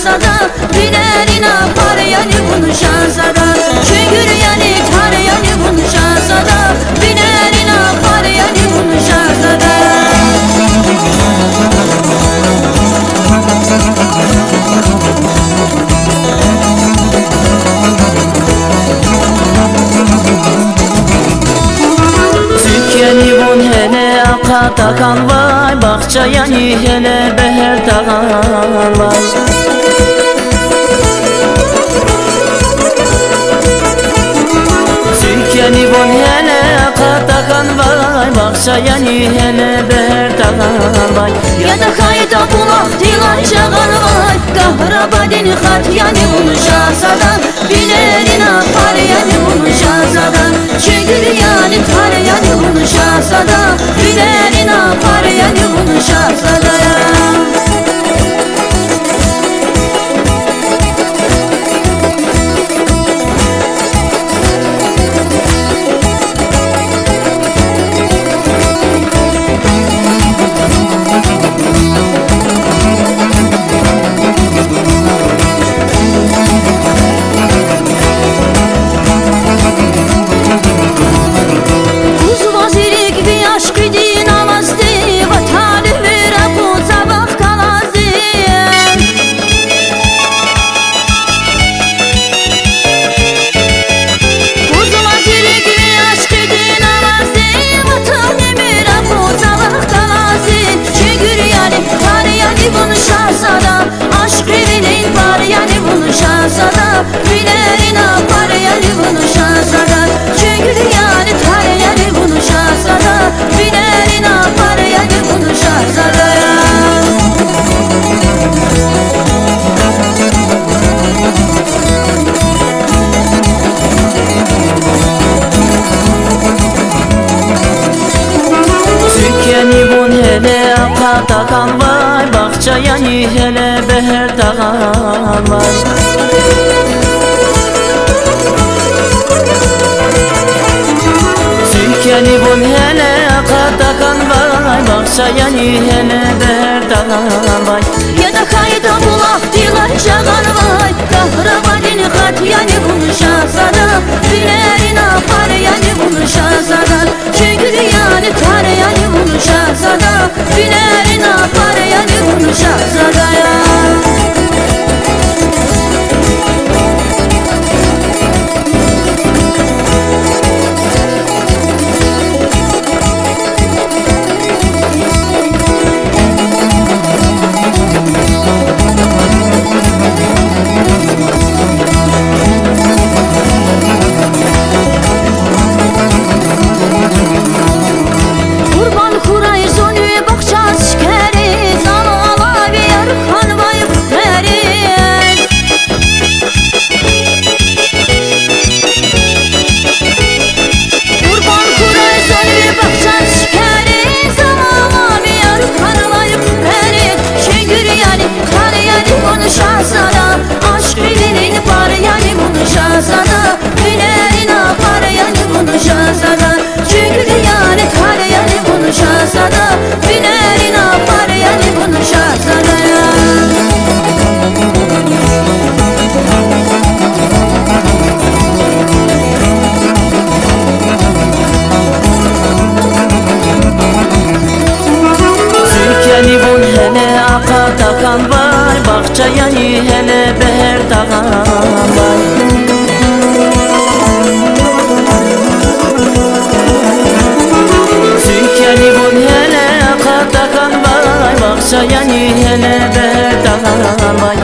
şahzada, binerin apar yani bunu şahzada. Çünkü yani tar yani bunu şahzada, binerin apar yani bunu şahzada. Türkiye'ni bun hele aka takan vay, bakça yani hele beher takan vay. Türkiye'ni bun hele aka takan vay, bakça yani hele beher takan vay. Ya da kayda bulak dilan çağan vay, kahrabadin xat yani bunu şahzada, binerin apar yani bunu şahzada. Çünkü yani tar yani bunu şahzada, binerin apar yani bunu şahzada. Binerin apar yani bunu şahzada, çünkü yani tar yani bunu şahzada, binerin apar yani bunu şahzada. Türkiye'ni bun hele aka takan vay, bakça yani hele beher takan vay. Türkiye'ni bun hele aka takan vay, bakça yani hele beher takan vay. Ya da kayda bulak dilan çağan vay, kahrabadin xat yani bunu şahzada, binerin apar yani bunu şahzada. Çünkü yani tar yani bunu şahzada, binerin apar yani bunu şahzada ya. Şahzada, aşk elinin var yani bunu şahzada, binerin apar yani bunu şahzada. Çünkü yani tar yani bunu şahzada, binerin apar yani bunu şahzada ya. Türkiye'ni bun hele aka takan vay, bakça yani hele beher takan vay. Türkiye'ni bun hele aka takan vay, bakça yani hele beher takan vay.